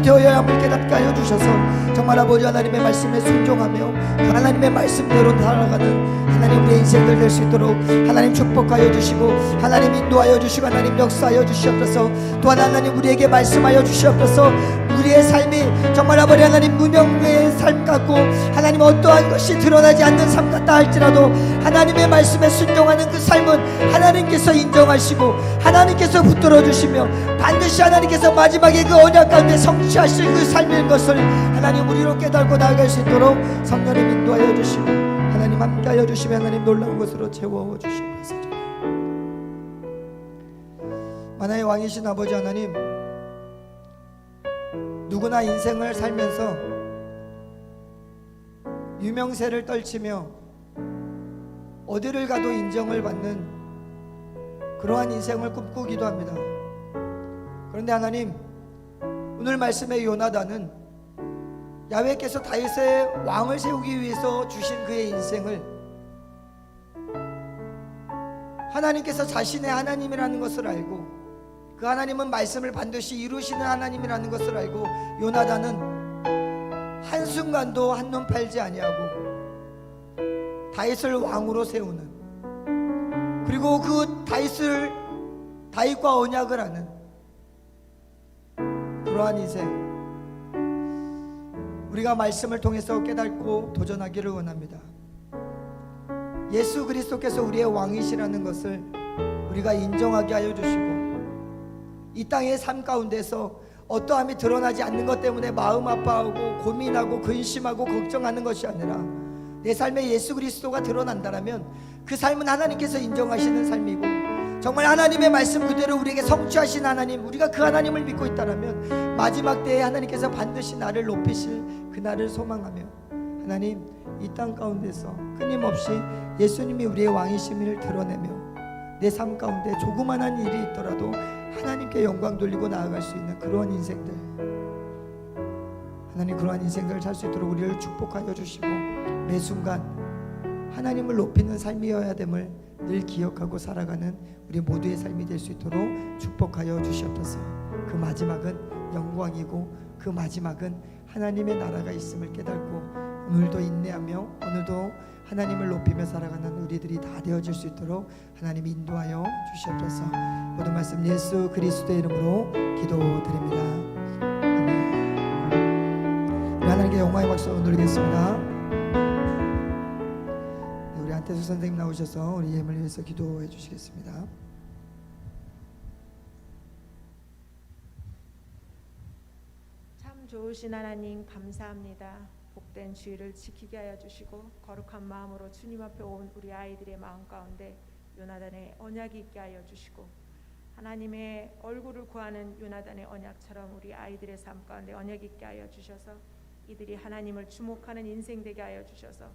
되어야 함을 깨닫게 하여 주셔서 정말 아버지 하나님의 말씀에 순종하며 하나님의 말씀대로 살아가는 하나님 우리의 인생들 될 수 있도록 하나님 축복하여 주시고 하나님 인도하여 주시고 하나님 역사하여 주시옵소서. 또한 하나님 우리에게 말씀하여 주시옵소서. 우리의 삶이 정말 아버지 하나님 무명의 삶 같고 하나님 어떠한 것이 드러나지 않는 삶 같다 할지라도 하나님의 말씀에 순종하는 그 삶은 하나님께서 인정하시고 하나님께서 붙들어 주시며 반드시 하나님께서 마지막에 그 언약 가운데 성취하실 그 삶인 것을 하나님 우리로 깨닫고 나아갈 수 있도록 성령님 인도하여 주시고 하나님 함께하여 주시며 하나님 놀라운 것으로 채워주시옵소서. 만화의 왕이신 아버지 하나님, 누구나 인생을 살면서 유명세를 떨치며 어디를 가도 인정을 받는 그러한 인생을 꿈꾸기도 합니다. 그런데 하나님, 오늘 말씀의 요나단은 야훼께서 다윗의 왕을 세우기 위해서 주신 그의 인생을 하나님께서 자신의 하나님이라는 것을 알고 그 하나님은 말씀을 반드시 이루시는 하나님이라는 것을 알고 요나단은 한순간도 한눈 팔지 아니하고 다윗을 왕으로 세우는, 그리고 그 다윗과 언약을 하는 그러한 인생, 우리가 말씀을 통해서 깨닫고 도전하기를 원합니다. 예수 그리스도께서 우리의 왕이시라는 것을 우리가 인정하게 하여 주시고 이 땅의 삶 가운데서 어떠함이 드러나지 않는 것 때문에 마음 아파하고 고민하고 근심하고 걱정하는 것이 아니라 내 삶에 예수 그리스도가 드러난다면 그 삶은 하나님께서 인정하시는 삶이고 정말 하나님의 말씀 그대로 우리에게 성취하신 하나님, 우리가 그 하나님을 믿고 있다면 마지막 때에 하나님께서 반드시 나를 높이실 그날을 소망하며 하나님 이 땅 가운데서 끊임없이 예수님이 우리의 왕이심을 드러내며 내 삶 가운데 조그만한 일이 있더라도 하나님께 영광 돌리고 나아갈 수 있는 그러한 인생들, 하나님 그러한 인생들을 살 수 있도록 우리를 축복하여 주시고 매 순간 하나님을 높이는 삶이어야 됨을 늘 기억하고 살아가는 우리 모두의 삶이 될 수 있도록 축복하여 주시옵소서. 그 마지막은 영광이고 그 마지막은 하나님의 나라가 있음을 깨닫고 오늘도 인내하며 오늘도 하나님을 높이며 살아가는 우리들이 다 되어질 수 있도록 하나님이 인도하여 주시옵소서. 모든 말씀 예수 그리스도의 이름으로 기도드립니다. 아멘. 우리 하나님께 영광의 박수 올리겠습니다. 우리 안태수 선생님 나오셔서 우리 예물을 위해서 기도해 주시겠습니다. 참 좋으신 하나님 감사합니다. 복된 주일을 지키게 하여 주시고 거룩한 마음으로 주님 앞에 온 우리 아이들의 마음 가운데 요나단의 언약이 있게 하여 주시고 하나님의 얼굴을 구하는 요나단의 언약처럼 우리 아이들의 삶 가운데 언약이 있게 하여 주셔서 이들이 하나님을 주목하는 인생 되게 하여 주셔서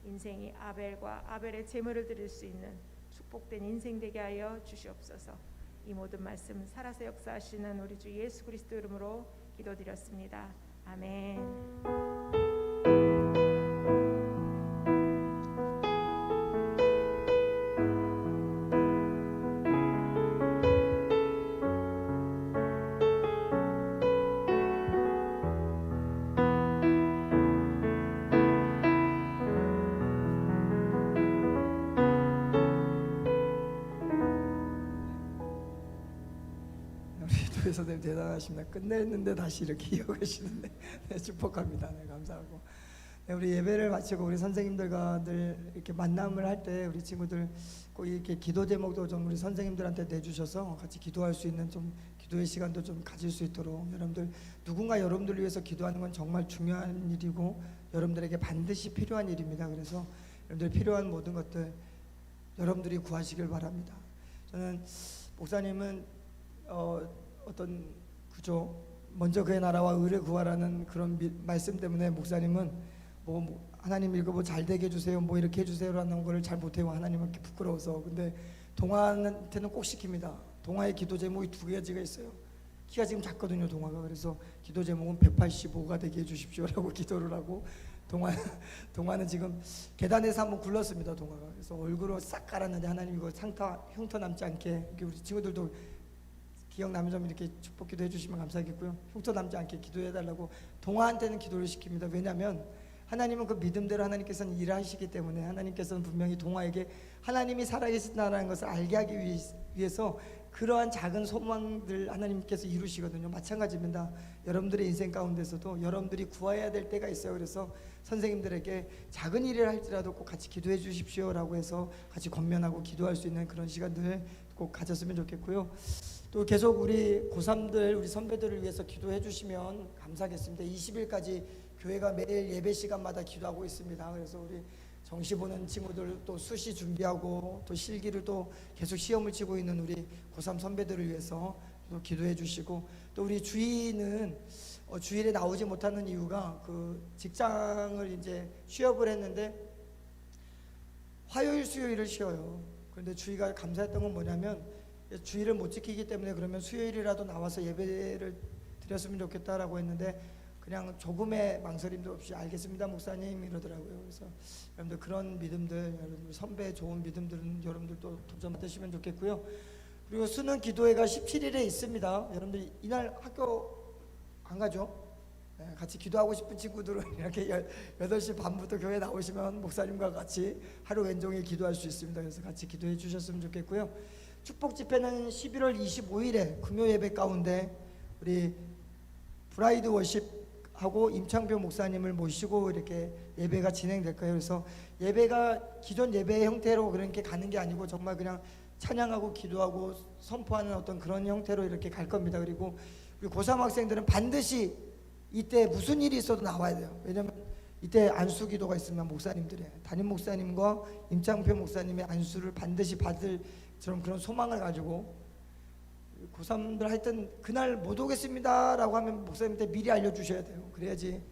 인생이 아벨의 제물을 드릴 수 있는 축복된 인생 되게 하여 주시옵소서. 이 모든 말씀 살아서 역사하시는 우리 주 예수 그리스도 이름으로 기도드렸습니다. 아멘. 우리 선생님 대단하십니다. 끝냈는데 다시 이렇게 이어가시는데 네, 축복합니다. 네, 감사하고 네, 우리 예배를 마치고 우리 선생님들과 늘 이렇게 만남을 할 때 우리 친구들 꼭 이렇게 기도 제목도 좀 우리 선생님들한테 내주셔서 같이 기도할 수 있는 좀 기도의 시간도 좀 가질 수 있도록 여러분들 누군가 여러분들을 위해서 기도하는 건 정말 중요한 일이고 여러분들에게 반드시 필요한 일입니다. 그래서 여러분들 필요한 모든 것들 여러분들이 구하시길 바랍니다. 저는 목사님은 어떤 구조 먼저 그의 나라와 의를 구하라는 그런 말씀 때문에 목사님은 하나님 이거 뭐 잘 되게 해주세요, 뭐 이렇게 해주세요라는 거를 잘 못해요. 하나님한테 부끄러워서. 근데 동화한테는 꼭 시킵니다. 동화의 기도 제목이 두 가지가 있어요. 키가 지금 작거든요, 동화가. 그래서 기도 제목은 185가 되게 해주십시오라고 기도를 하고, 동화는 지금 계단에서 한번 굴렀습니다, 동화가. 그래서 얼굴을 싹 깔았는데 하나님 이거 흉터 남지 않게, 우리 친구들도 기억나면 좀 이렇게 축복기도 해주시면 감사하겠고요. 흉터 남지 않게 기도해달라고 동화한테는 기도를 시킵니다. 왜냐하면 하나님은 그 믿음대로 하나님께서는 일하시기 때문에, 하나님께서는 분명히 동화에게 하나님이 살아계신다는 것을 알게 하기 위해서 그러한 작은 소망들 하나님께서 이루시거든요. 마찬가지입니다. 여러분들의 인생 가운데서도 여러분들이 구해야 될 때가 있어요. 그래서 선생님들에게 작은 일을 할지라도 꼭 같이 기도해 주십시오라고 해서 같이 권면하고 기도할 수 있는 그런 시간들 꼭 가졌으면 좋겠고요. 또 계속 우리 고3들, 우리 선배들을 위해서 기도해 주시면 감사하겠습니다. 20일까지 교회가 매일 예배 시간마다 기도하고 있습니다. 그래서 우리 정시 보는 친구들, 또 수시 준비하고 또 실기를 또 계속 시험을 치고 있는 우리 고3 선배들을 위해서 또 기도해 주시고, 또 우리 주일은 주일에 나오지 못하는 이유가 그 직장을 이제 취업을 했는데 화요일 수요일을 쉬어요. 그런데 주희가 감사했던 건 뭐냐면, 주일을 못 지키기 때문에 그러면 수요일이라도 나와서 예배를 드렸으면 좋겠다라고 했는데 그냥 조금의 망설임도 없이 알겠습니다 목사님 이러더라고요. 그래서 여러분들 그런 믿음들, 여러분들 선배의 좋은 믿음들은 여러분들도 도전 받으시면 좋겠고요. 그리고 수능 기도회가 17일에 있습니다. 여러분들 이날 학교 안 가죠? 네, 같이 기도하고 싶은 친구들은 이렇게 8시 반부터 교회 나오시면 목사님과 같이 하루 왼종일 기도할 수 있습니다. 그래서 같이 기도해 주셨으면 좋겠고요. 축복 집회는 11월 25일에 금요 예배 가운데 우리 브라이드 워십하고 임창표 목사님을 모시고 이렇게 예배가 진행될 거예요. 그래서 예배가 기존 예배의 형태로 그렇게 가는 게 아니고 정말 그냥 찬양하고 기도하고 선포하는 어떤 그런 형태로 이렇게 갈 겁니다. 그리고 우리 고3 학생들은 반드시 이때 무슨 일이 있어도 나와야 돼요. 왜냐면 이때 안수 기도가 있으면 목사님들의 담임 목사님과 임창표 목사님의 안수를 반드시 받을 그런 소망을 가지고 고3들 하여튼 그날 못 오겠습니다 라고 하면 목사님한테 미리 알려주셔야 돼요. 그래야지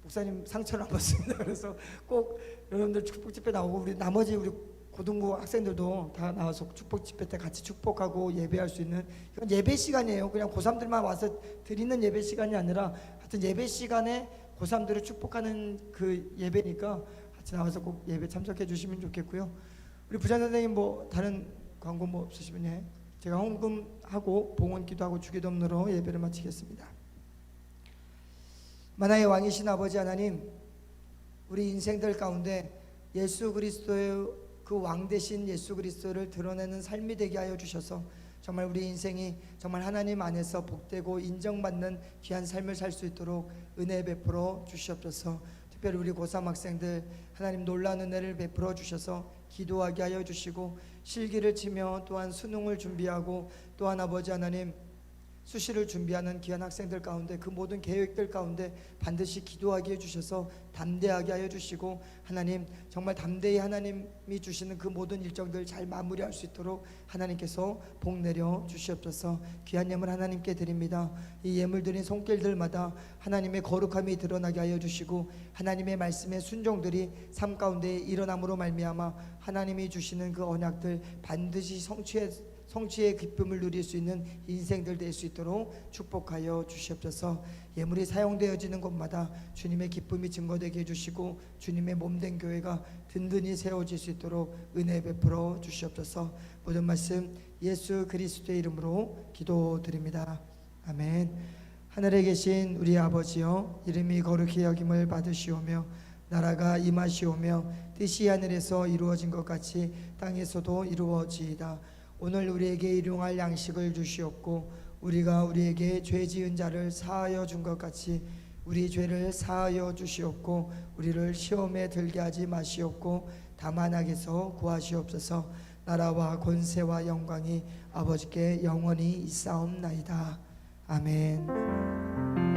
목사님 상처를 안 받습니다. 그래서 꼭 여러분들 축복 집회 나오고 우리 나머지 우리 고등부 학생들도 다 나와서 축복 집회 때 같이 축복하고 예배할 수 있는, 이건 예배 시간이에요. 그냥 고3들만 와서 드리는 예배 시간이 아니라 하여튼 예배 시간에 고3들을 축복하는 그 예배니까 같이 나와서 꼭 예배 참석해 주시면 좋겠고요. 우리 부장 선생님 뭐 다른 광고 뭐 없으시면 예. 제가 헌금하고 봉헌 기도하고 주기도문으로 예배를 마치겠습니다. 만화의 왕이신 아버지 하나님, 우리 인생들 가운데 예수 그리스도의 그 왕 대신 예수 그리스도를 드러내는 삶이 되게 하여 주셔서 정말 우리 인생이 정말 하나님 안에서 복되고 인정받는 귀한 삶을 살 수 있도록 은혜 베풀어 주시옵소서. 특별히 우리 고3 학생들 하나님 놀라운 은혜를 베풀어 주셔서 기도하게 하여 주시고, 실기를 치며 또한 수능을 준비하고 또한 아버지 하나님 수시를 준비하는 귀한 학생들 가운데 그 모든 계획들 가운데 반드시 기도하게 해주셔서 담대하게 하여 주시고, 하나님 정말 담대히 하나님이 주시는 그 모든 일정들 잘 마무리할 수 있도록 하나님께서 복 내려 주시옵소서. 귀한 예물 하나님께 드립니다. 이 예물 드린 손길들마다 하나님의 거룩함이 드러나게 하여 주시고, 하나님의 말씀의 순종들이 삶 가운데 일어남으로 말미암아 하나님이 주시는 그 언약들 반드시 성취의 기쁨을 누릴 수 있는 인생들 될 수 있도록 축복하여 주시옵소서. 예물이 사용되어지는 곳마다 주님의 기쁨이 증거되게 해주시고 주님의 몸된 교회가 든든히 세워질 수 있도록 은혜 베풀어 주시옵소서. 모든 말씀 예수 그리스도의 이름으로 기도드립니다. 아멘. 하늘에 계신 우리 아버지여, 이름이 거룩히 여김을 받으시오며 나라가 임하시오며 뜻이 하늘에서 이루어진 것 같이 땅에서도 이루어지이다. 오늘 우리에게 일용할 양식을 주시옵고 우리가 우리에게 죄 지은 자를 사하여 준 것 같이 우리 죄를 사하여 주시옵고 우리를 시험에 들게 하지 마시옵고 다만 악에서 구하시옵소서. 나라와 권세와 영광이 아버지께 영원히 있사옵나이다. 아멘.